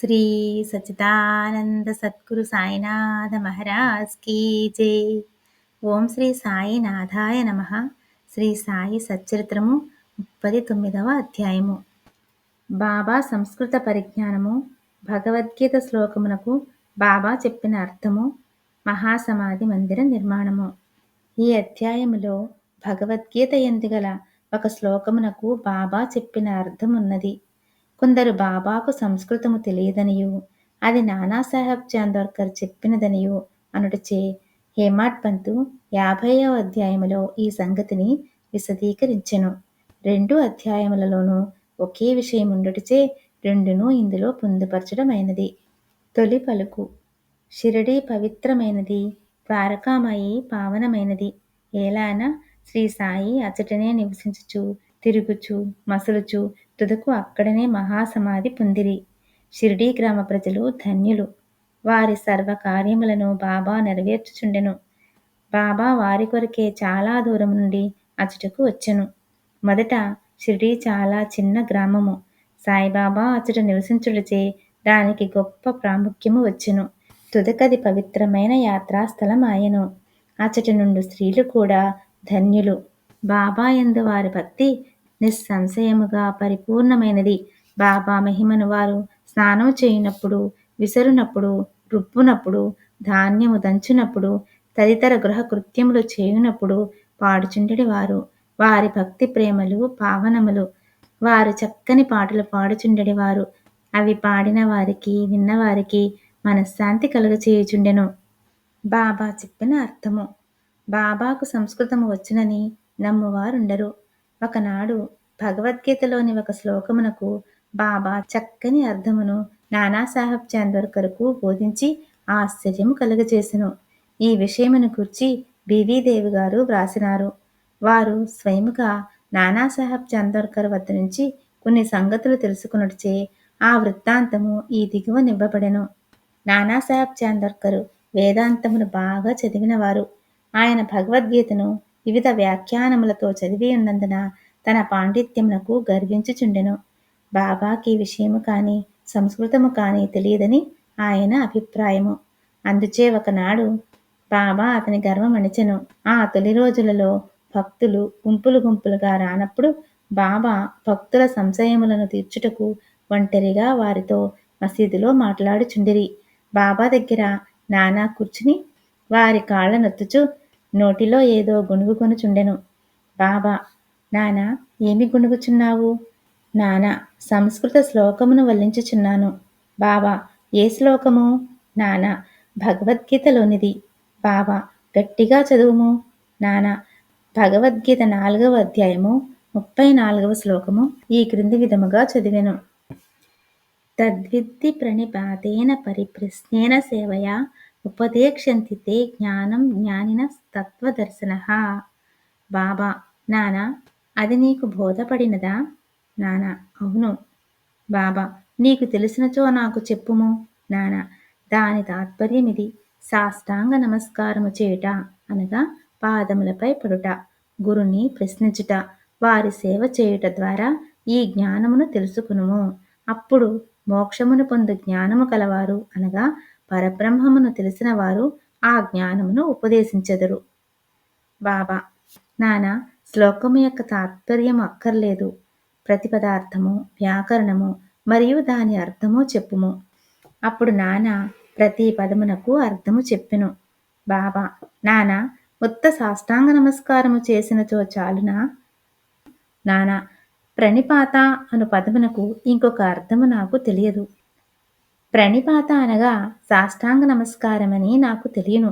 Shri Sachchidananda Sadhguru Sainath Maharaj key జై. ఓం శ్రీ సాయినాథాయ నమః. శ్రీ సాయి సచ్చరిత్రము 39వ అధ్యాయము. బాబా సంస్కృత పరిజ్ఞానము. భగవద్గీత శ్లోకమునకు బాబా చెప్పిన అర్థము. మహాసమాధి మందిర నిర్మాణము. ఈ అధ్యాయములో భగవద్గీత యందు గల ఒక శ్లోకమునకు బాబా చెప్పిన అర్థమున్నది. కొందరు బాబాకు సంస్కృతము తెలియదనియు, అది నానాసాహెబ్ చాందోర్కర్ చెప్పినదనియు అనుటచే హేమాడ్ పంతు 50వ అధ్యాయములో ఈ సంగతిని విశదీకరించెను. 2 అధ్యాయములలోనూ ఒకే విషయముండుటచే రెండును ఇందులో పొందుపరచడమైనది. తొలి పలుకు. షిరిడీ పవిత్రమైనది, ద్వారకామాయి పావనమైనది. ఏలాన శ్రీ సాయి అచటనే నివసించుచు, తిరుగుచు, మసలుచు తుదకు అక్కడనే మహాసమాధి పొందిరి. షిరిడీ గ్రామ ప్రజలు ధన్యులు. వారి సర్వకార్యములను బాబా నెరవేర్చుచుండెను. బాబా వారి కొరకే చాలా దూరం నుండి అచటకు వచ్చెను. మొదట షిరిడీ చాలా చిన్న గ్రామము. సాయిబాబా అచట నివసించుటచే దానికి గొప్ప ప్రాముఖ్యము వచ్చెను. తుదకది పవిత్రమైన యాత్రాస్థలం ఆయను. అచట నుండి స్త్రీలు కూడా ధన్యులు. బాబా యందు వారి భక్తి నిస్సంశయముగా పరిపూర్ణమైనది. బాబా మహిమను వారు స్నానం చేయునప్పుడు, విసరునప్పుడు, రుబ్బునప్పుడు, ధాన్యము దంచునప్పుడు, తదితర గృహ కృత్యములు చేయునప్పుడు పాడుచుండెడి వారు. వారి భక్తి ప్రేమలు పావనములు. వారు చక్కని పాటలు పాడుచుండెడివారు. అవి పాడిన వారికి, విన్నవారికి మనశ్శాంతి కలుగచేయుచుండెను. బాబా చెప్పిన అర్థము. బాబాకు సంస్కృతము వచ్చునని నమ్మువారుండరు. ఒకనాడు భగవద్గీతలోని ఒక శ్లోకమునకు బాబా చక్కని అర్థమును నానాసాహెబ్ చాందోర్కర్కు బోధించి ఆశ్చర్యము కలుగచేసెను. ఈ విషయమును గూర్చి బివి దేవి గారు వ్రాసినారు. వారు స్వయముగా నానాసాహెబ్ చాందోర్కర్ వద్ద నుంచి కొన్ని సంగతులు తెలుసుకున్నచే ఆ వృత్తాంతము ఈ దిగువ నివ్వబడెను. నానాసాహెబ్ చాందోర్కర్ వేదాంతమును బాగా చదివినవారు. ఆయన భగవద్గీతను వివిధ వ్యాఖ్యానములతో చదివి ఉన్నందున తన పాండిత్యమునకు గర్వించుచుండెను. బాబాకి విషయము కాని సంస్కృతము కాని తెలియదని ఆయన అభిప్రాయము. అందుచే ఒకనాడు బాబా అతని గర్వమణిచెను. ఆ తొలి రోజులలో భక్తులు గుంపులు గుంపులుగా రానప్పుడు బాబా భక్తుల సంశయములను తీర్చుటకు ఒంటరిగా వారితో మసీదులో మాట్లాడుచుండిరి. బాబా దగ్గర నానా కూర్చుని వారి కాళ్ళ నొత్తుచు నోటిలో ఏదో గుణుగుకొనుచుండెను. బాబా, నానా, ఏమి గుణుగుచున్నావు? నానా, సంస్కృత శ్లోకమును వల్లించుచున్నాను. బాబా, ఏ శ్లోకము? నానా, భగవద్గీతలోనిది. బాబా, గట్టిగా చదువుము. నానా, భగవద్గీత 4వ అధ్యాయము 34వ శ్లోకము ఈ క్రింది విధముగా చదివెను. తద్విద్ధి ప్రణిపాతేన పరిప్రశ్నేన సేవయా ఉపదేక్ష్యంతి తే జ్ఞానం జ్ఞానినః తత్వదర్శినః. బాబా, నానా, అది నీకు బోధపడినదా? నానా, అవును. బాబా, నీకు తెలిసినచో నాకు చెప్పుము. నానా, దాని తాత్పర్యమిది. సాష్టాంగ నమస్కారము చేయుట అనగా పాదములపై పడుట, గురుని ప్రశ్నించుట, వారి సేవ చేయుట ద్వారా ఈ జ్ఞానమును తెలుసుకునుము. అప్పుడు మోక్షమును పొందు జ్ఞానము కలవారు అనగా పరబ్రహ్మమును తెలిసిన వారు ఆ జ్ఞానమును ఉపదేశించెదరు. బాబా, నానా, శ్లోకము యొక్క తాత్పర్యము అక్కర్లేదు. ప్రతిపదార్థము, వ్యాకరణము మరియు దాని అర్థము చెప్పుము. అప్పుడు నానా ప్రతి పదమునకు అర్థము చెప్పెను. బాబా, నానా, ఉత్త సాష్టాంగ నమస్కారము చేసినచో చాలునా? నానా, ప్రణిపాత అను పదమునకు ఇంకొక అర్థము నాకు తెలియదు. ప్రణిపాత అనగా సాష్టాంగ నమస్కారమని నాకు తెలియను.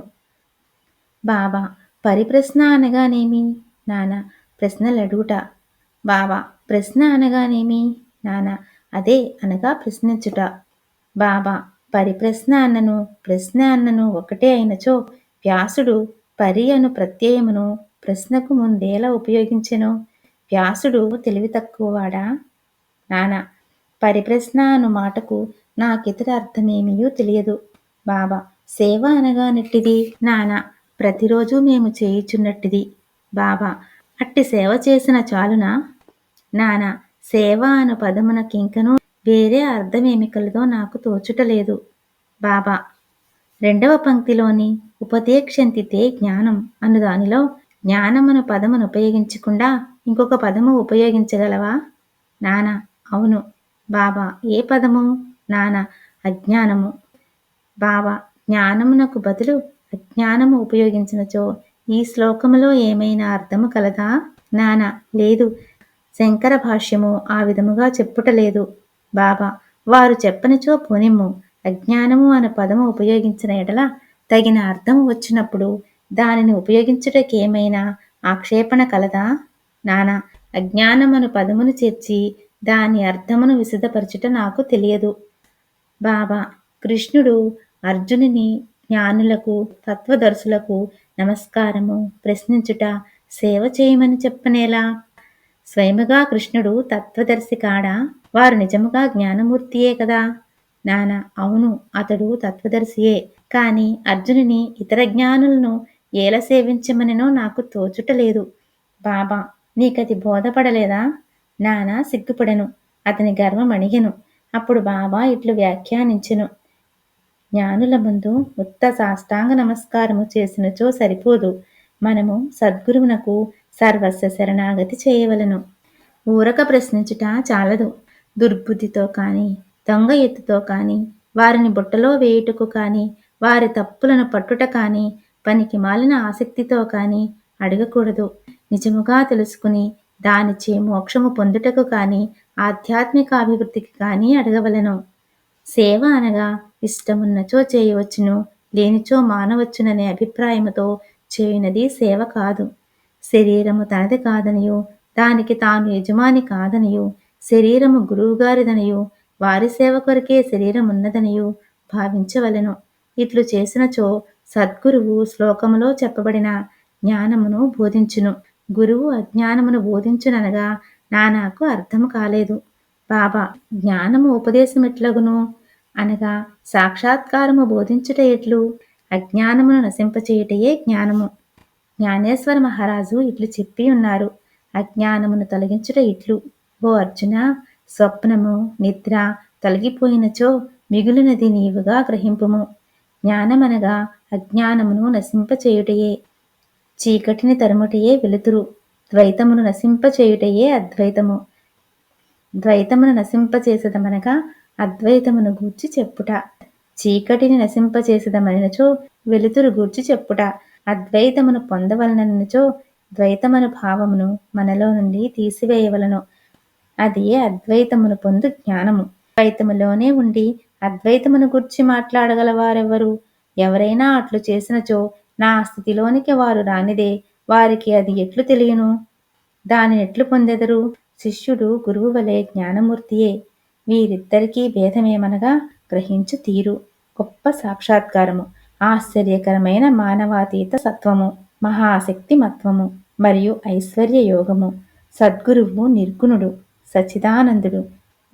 బాబా, పరిప్రశ్న అనగానేమి? నానా, ప్రశ్నలడుగుట. బాబా, ప్రశ్న అనగానేమి? నానా, అదే అనగా ప్రశ్నించుట. బాబా, పరిప్రశ్న అన్నను ప్రశ్న అన్నను ఒకటే అయినచో వ్యాసుడు పరి అను ప్రత్యయమును ప్రశ్నకు ముందేలా ఉపయోగించెను? వ్యాసుడు తెలివి తక్కువవాడా? నానా, పరిప్రశ్న అను మాటకు నాకితర అర్థమేమీయూ తెలియదు. బాబా, సేవ అనగా నెట్టిది? నానా, ప్రతిరోజు మేము చేయుచున్నట్టిది. బాబా, అట్టి సేవ చేసిన చాలునా? నానా, సేవ అను పదమునకింకనూ వేరే అర్థమేమి కలదో నాకు తోచుటలేదు. బాబా రెండవ పంక్తిలోని ఉపదేక్షంతి తే జ్ఞానం అను దానిలో జ్ఞానమను పదమును ఉపయోగించకుండా ఇంకొక పదము ఉపయోగించగలవా? నాన్న అవును. బాబా ఏ పదము? నాన్న అజ్ఞానము. బాబా జ్ఞానమునకు బదులు అజ్ఞానము ఉపయోగించినచో ఈ శ్లోకములో ఏమైనా అర్థము కలదా? నాన్న లేదు. శంకర భాష్యము ఆ విధముగా చెప్పుటలేదు. బాబా వారు చెప్పనిచో పోనిమ్ము. అజ్ఞానము అను పదము ఉపయోగించిన ఎడల తగిన అర్థము వచ్చినప్పుడు దానిని ఉపయోగించుటకేమైనా ఆక్షేపణ కలదా? నాన్న అజ్ఞానమను పదమును చేర్చి దాని అర్థమును విశదపరచుట నాకు తెలియదు. బాబా కృష్ణుడు అర్జునుని జ్ఞానులకు తత్వదర్శులకు నమస్కారము ప్రశ్నించుట సేవ చేయమని చెప్పనేలా? స్వయముగా కృష్ణుడు తత్వదర్శి కాడా? వారు నిజముగా జ్ఞానమూర్తియే కదా? నాన్న అవును అతడు తత్వదర్శియే. కాని అర్జునుని ఇతర జ్ఞానులను ఏల సేవించమనెనో నాకు తోచుటలేదు. బాబా నీకది బోధపడలేదా? నాన్న సిగ్గుపడెను. అతని గర్వం అణిగెను. అప్పుడు బాబా ఇట్లు వ్యాఖ్యానించెను. జ్ఞానుల ముందు ఉత్త సాష్టాంగ నమస్కారము చేసినచో సరిపోదు. మనము సద్గురువునకు సర్వస్వ శరణాగతి చేయవలను. ఊరక ప్రశ్నించుట చాలదు. దుర్బుద్ధితో కాని దొంగ ఎత్తుతో కాని వారిని బుట్టలో వేయుటకు కాని వారి తప్పులను పట్టుట కాని పనికి మాలిన ఆసక్తితో కాని అడగకూడదు. నిజముగా తెలుసుకుని దానిచే మోక్షము పొందుటకు కాని ఆధ్యాత్మికాభివృద్ధికి కాని అడగవలెను. సేవ అనగా ఇష్టమున్నచో చేయవచ్చును, లేనిచో మానవచ్చుననే అభిప్రాయముతో చేయునది సేవ కాదు. శరీరము తనది కాదనియో దానికి తాను యజమాని కాదనియో శరీరము గురువుగారిదనియో వారి సేవ కొరకే శరీరమున్నదనియో భావించవలెను. ఇట్లు చేసినచో సద్గురువు శ్లోకములో చెప్పబడిన జ్ఞానమును బోధించును. గురువు అజ్ఞానమును బోధించుననగా నాకు అర్థము కాలేదు. బాబా జ్ఞానము ఉపదేశమెట్లగును అనగా సాక్షాత్కారము బోధించుట ఎట్లు? అజ్ఞానమును నశింపచేయుటయే జ్ఞానము. జ్ఞానేశ్వర మహారాజు ఇట్లు చెప్పి ఉన్నారు. అజ్ఞానమును తొలగించుట ఇట్లు. ఓ అర్జున స్వప్నము నిద్ర తొలగిపోయినచో మిగులునది నీవుగా గ్రహింపుము. జ్ఞానమనగా అజ్ఞానమును నశింపచేయుటయే. చీకటిని తరుముటయే వెలుతురు. ద్వైతమును నశింపచేయుటయే అద్వైతము. ద్వైతమును నశింపచేసదమనగా అద్వైతమును గూర్చి చెప్పుట. చీకటిని నశింపచేసదమనినచో వెలుతురు గూర్చి చెప్పుట. అద్వైతమును పొందవలననిచో ద్వైతమను భావమును మనలో నుండి తీసివేయవలను. అది అద్వైతమును పొందు జ్ఞానము. ద్వైతములోనే ఉండి అద్వైతమును గూర్చి మాట్లాడగలవారెవరు? ఎవరైనా అట్లు చేసినచో నా స్థితిలోనికి వారు రానిదే వారికి అది ఎట్లు తెలియను? దానినెట్లు పొందెదరు? శిష్యుడు గురువు వలె జ్ఞానమూర్తియే. వీరిద్దరికీ భేదమేమనగా గ్రహించు తీరు. గొప్ప సాక్షాత్కారము, ఆశ్చర్యకరమైన మానవాతీత సత్వము, మహాశక్తిమత్వము మరియు ఐశ్వర్య యోగము. సద్గురువు నిర్గుణుడు, సచ్చిదానందుడు.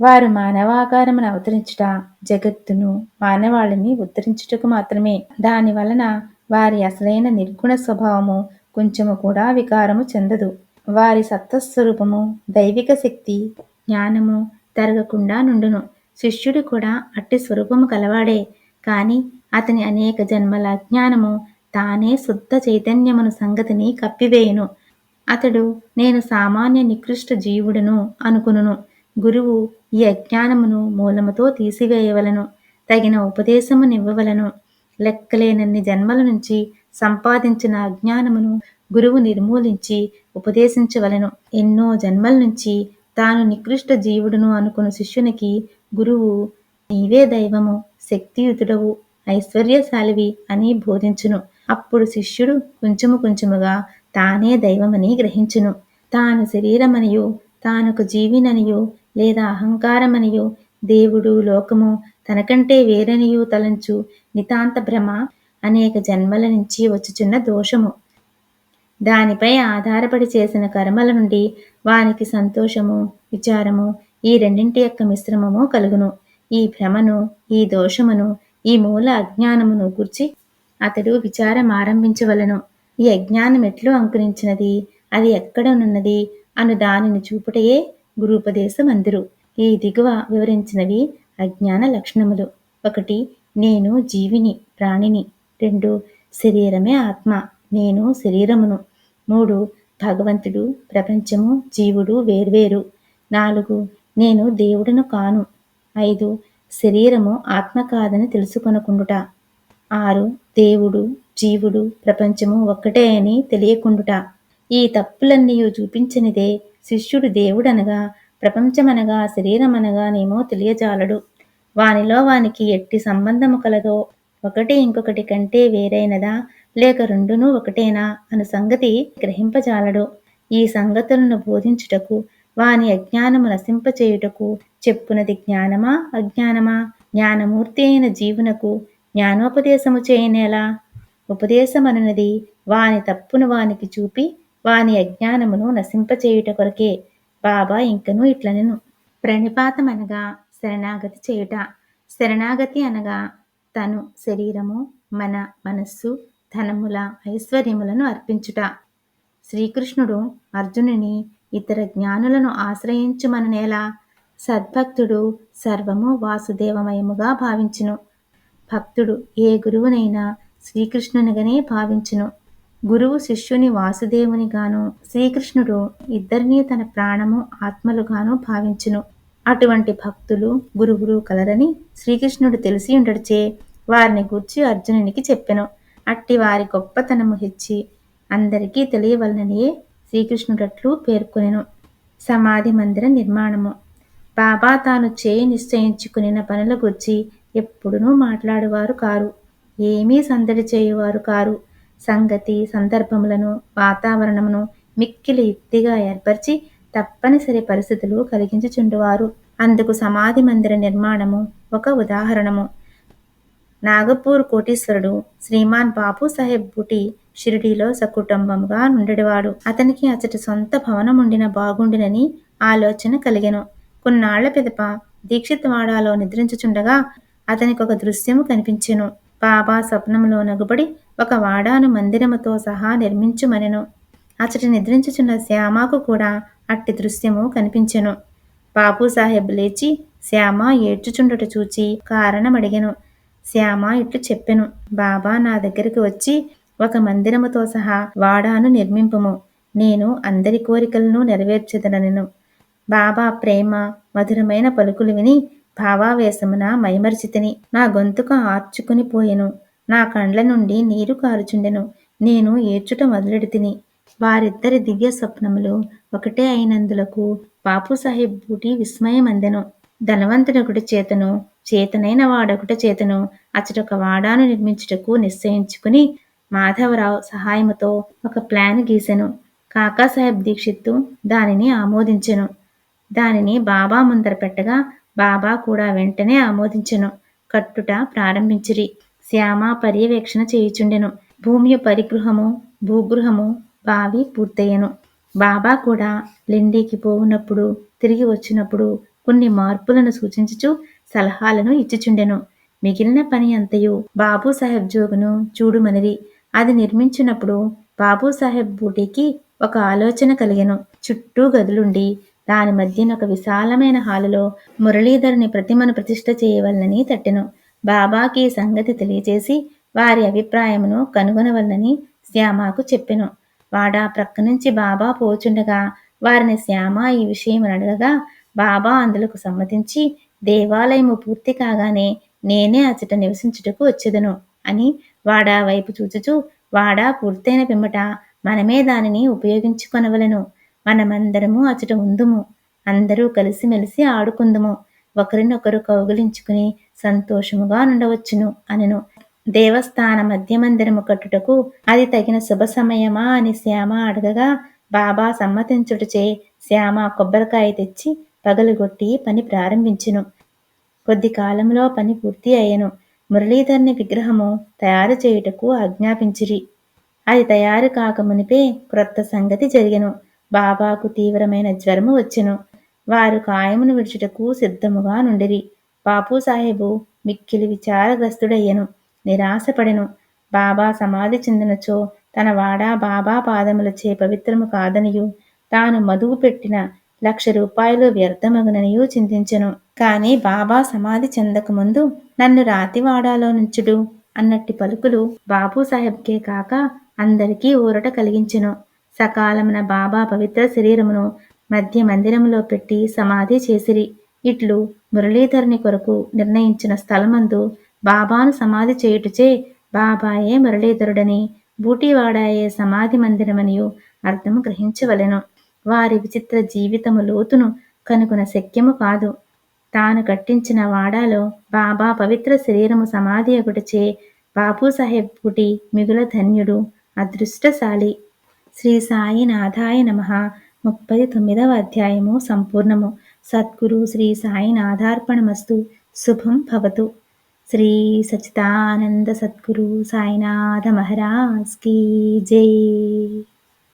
వారు మానవాకారమును అవతరించుట జగత్తును మానవాళిని ఉద్ధరించుటకు మాత్రమే. దాని వలన వారి అసలైన నిర్గుణ స్వభావము కొంచెము కూడా వికారము చెందదు. వారి సత్వస్వరూపము దైవిక శక్తి జ్ఞానము తరగకుండా నుండును. శిష్యుడు కూడా అట్టి స్వరూపము కలవాడే. కాని అతని అనేక జన్మల అజ్ఞానము తానే శుద్ధ చైతన్యమును సంగతిని కప్పివేయును. అతడు నేను సామాన్య నికృష్ట జీవుడును అనుకును. గురువు ఈ అజ్ఞానమును మూలముతో తీసివేయవలను. తగిన ఉపదేశమునివ్వవలను. లెక్కలేనన్ని జన్మల నుంచి సంపాదించిన అజ్ఞానమును గురువు నిర్మూలించి ఉపదేశించవలెను. ఎన్నో జన్మల నుంచి తాను నికృష్ట జీవుడును అనుకున్న శిష్యునికి గురువు నీవే దైవము, శక్తియుతుడవు, ఐశ్వర్యశాలివి అని బోధించును. అప్పుడు శిష్యుడు కొంచెము కొంచెముగా తానే దైవమని గ్రహించును. తాను శరీరమనియో తానొక జీవిననియో లేదా అహంకారమనియో దేవుడు లోకము తనకంటే వేరనియో తలంచు నితాంత భ్రమ అనేక జన్మల నుంచి వచ్చుచున్న దోషము. దానిపై ఆధారపడి చేసిన కర్మల నుండి వానికి సంతోషము విచారము ఈ రెండింటి యొక్క మిశ్రమము కలుగును. ఈ భ్రమను ఈ దోషమును ఈ మూల అజ్ఞానమును గూర్చి అతడు విచారం ఆరంభించవలను. ఈ అజ్ఞానం ఎట్లు అంకురించినది, అది ఎక్కడనున్నది అను దానిని చూపుటయే గురూపదేశం అందరు. ఈ దిగువ వివరించినవి అజ్ఞాన లక్షణములు. 1. నేను జీవిని, ప్రాణిని. 2. శరీరమే ఆత్మ, నేను శరీరమును. 3. భగవంతుడు, ప్రపంచము, జీవుడు వేర్వేరు. 4. నేను దేవుడను కాను. 5. శరీరము ఆత్మ కాదని తెలుసుకొనకుండుట. 6. దేవుడు, జీవుడు, ప్రపంచము ఒక్కటే అని తెలియకుండుట. ఈ తప్పులన్నీయు చూపించనిదే శిష్యుడు దేవుడనగా, ప్రపంచమనగా, శరీరమనగానేమో తెలియజాలడు. వానిలో వానికి ఎట్టి సంబంధము కలదో, ఒకటి ఇంకొకటి కంటే వేరైనదా, లేక రెండునూ ఒకటేనా అను సంగతి గ్రహింపజాలడు. ఈ సంగతులను బోధించుటకు, వాని అజ్ఞానము నశింపచేయుటకు చెప్పునది జ్ఞానమా, అజ్ఞానమా? జ్ఞానమూర్తి అయిన జీవునకు జ్ఞానోపదేశము చేయనేలా? ఉపదేశమనున్నది వాని తప్పును వానికి చూపి, వాని అజ్ఞానమును నశింపచేయుట కొరకే. బాబా ఇంకనూ ఇట్లనెను. ప్రణిపాతమనగా శరణాగతి చేయుట. శరణాగతి అనగా తను, శరీరము, మన మనస్సు, ధనముల, ఐశ్వర్యములను అర్పించుట. శ్రీకృష్ణుడు అర్జునుని ఇతర జ్ఞానులను ఆశ్రయించుమననేలా? సద్భక్తుడు సర్వము వాసుదేవమయముగా భావించును. భక్తుడు ఏ గురువునైనా శ్రీకృష్ణునిగానే భావించును. గురువు శిష్యుని వాసుదేవునిగాను, శ్రీకృష్ణుడు ఇద్దరినీ తన ప్రాణము, ఆత్మలుగాను భావించును. అటువంటి భక్తులు, గురువులు కలరని శ్రీకృష్ణుడు తెలిసి ఉండడిచే వారిని గూర్చి అర్జునునికి చెప్పెను. అట్టి వారి గొప్పతనము హెచ్చి అందరికీ తెలియవలననియే శ్రీకృష్ణుడట్లు పేర్కొనెను. సమాధి మందిర నిర్మాణము. బాబా తాను చేయి నిశ్చయించుకునిన పనుల గురించి ఎప్పుడునూ మాట్లాడువారు కారు. ఏమీ సందడి చేయువారు కారు. సంగతి, సందర్భములను, వాతావరణమును మిక్కిలి యుక్తిగా ఏర్పరిచి తప్పనిసరి పరిస్థితులు కలిగించుచుండువారు. అందుకు సమాధి మందిర నిర్మాణము ఒక ఉదాహరణము. నాగపూర్ కోటీశ్వరుడు శ్రీమాన్ బాపు సాహెబ్ బూటి షిరిడీలో సకుటుంబముగా నుండెడివాడు. అతనికి అచట సొంత భవనముండిన బాగుండునని ఆలోచన కలిగెను. కొన్నాళ్ల పిదప దీక్షితవాడాలో నిద్రించుచుండగా అతనికొక దృశ్యము కనిపించెను. బాబా స్వప్నములో నగుబడి ఒక వాడాను మందిరముతో సహా నిర్మించుమనెను. అచట నిద్రించుచున్న శ్యామకు కూడా అట్టి దృశ్యము కనిపించెను. బాపూసాహెబ్ లేచి శ్యామ ఏడ్చుచుండుట చూచి కారణమడిగెను. శ్యామ ఇట్లు చెప్పెను. బాబా నా దగ్గరికి వచ్చి ఒక మందిరముతో సహా వాడాను నిర్మింపుము, నేను అందరి కోరికలను నెరవేర్చెదనెను. బాబా ప్రేమ మధురమైన పలుకులు విని భావావేశమున మైమరిచితిని. నా గొంతుక ఆర్చుకుని పోయెను. నా కండ్ల నుండి నీరు కారుచుండెను. నేను ఏడ్చుట మొదలెడితిని. వారిద్దరి దివ్య స్వప్నములు ఒకటే అయినందులకు బాపూసాహెబ్ బూటి విస్మయమందెను. ధనవంతుడొకటి చేతను, చేతనైన వాడొకటి చేతను అచటొక వాడాను నిర్మించుటకు నిశ్చయించుకుని మాధవరావు సహాయముతో ఒక ప్లాన్ గీసెను. కాకాసాహెబ్ దీక్షిత్తు దానిని ఆమోదించెను. దానిని బాబా ముందర పెట్టగా బాబా కూడా వెంటనే ఆమోదించెను. కట్టుట ప్రారంభించిరి. శ్యామ పర్యవేక్షణ చేయుచుండెను. భూమి పరిగృహము, భూగృహము, బావి పూర్తయ్యెను. బాబా కూడా లిండీకి పోవునప్పుడు, తిరిగి వచ్చినప్పుడు కొన్ని మార్పులను సూచించుచు సలహాలను ఇచ్చుచుండెను. మిగిలిన పని అంతయు బాబూసాహెబ్ జోగును చూడుమనిరి. అది నిర్మించినప్పుడు బాబూసాహెబ్ బూటికి ఒక ఆలోచన కలిగెను. చుట్టూ గదులుండి దాని మధ్యన ఒక విశాలమైన హాలులో మురళీధరుని ప్రతిమను ప్రతిష్ఠ చేయవలనని తట్టెను. బాబాకి ఈ సంగతి తెలియచేసి వారి అభిప్రాయమును కనుగొనవలనని శ్యామకు చెప్పెను. వాడా ప్రక్కనుంచి బాబా పోచుండగా వారిని శ్యామ ఈ విషయమును అడగగా బాబా అందులకు సమ్మతించి దేవాలయము పూర్తి కాగానే నేనే అచట నివసించుటకు వచ్చెదను అని వాడా వైపు చూచుచూ, వాడా పూర్తయిన పిమ్మట మనమే దానిని ఉపయోగించుకొనవలెను. మనమందరము అచట ఉందుము. అందరూ కలిసిమెలిసి ఆడుకుందుము. ఒకరినొకరు కౌగిలించుకుని సంతోషముగా నుండవచ్చును అనెను. దేవస్థాన మధ్య మందిరము కట్టుటకు అది తగిన శుభ సమయమా అని శ్యామ అడగగా బాబా సమ్మతించుటచే శ్యామ కొబ్బరికాయ తెచ్చి పగలుగొట్టి పని ప్రారంభించెను. కొద్ది కాలంలో పని పూర్తి అయ్యెను. మురళీధరుని విగ్రహము తయారు చేయుటకు ఆజ్ఞాపించిరి. అది తయారు కాక మునిపే క్రొత్త సంగతి జరిగెను. బాబాకు తీవ్రమైన జ్వరము వచ్చెను. వారు కాయమును విడుచుటకు సిద్ధముగా నుండిరి. బాపూసాహెబు మిక్కిలి విచారగ్రస్తుడయ్యెను. నిరాశపడెను. బాబా సమాధి చెందినచో తన వాడా బాబా పాదములచే పవిత్రము కాదనియు, తాను మదువు పెట్టిన రూపాయలు వ్యర్థమగుననియూ చింతించెను. కాని బాబా సమాధి చెందకముందు నన్ను రాతివాడాలో నుంచుడు అన్నట్టి పలుకులు బాబూసాహెబ్కే కాక అందరికీ ఊరట కలిగించెను. సకాలమున బాబా పవిత్ర శరీరమును మధ్య మందిరములో పెట్టి సమాధి చేసిరి. ఇట్లు మురళీధరుని కొరకు నిర్ణయించిన స్థలమందు బాబాను సమాధి చేయుటచే బాబాయే మురళీధరుడని, బూటివాడాయే సమాధి మందిరమనియు అర్థము గ్రహించవలెను. వారి విచిత్ర జీవితము లోతును కనుగొన శక్యము కాదు. తాను కట్టించిన వాడాలో బాబా పవిత్ర శరీరము సమాధి అగుటచే బాబూసాహెబ్ బుటి మిగుల ధన్యుడు, అదృష్టశాలి. శ్రీ సాయినాథాయ నమః. 39వ అధ్యాయము సంపూర్ణము. సద్గురు శ్రీ సాయినాథార్పణమస్తు. శుభం భవతు. శ్రీ సచ్చిదానంద సద్గురు సాయినాథ మహారాజ్ కీ జై.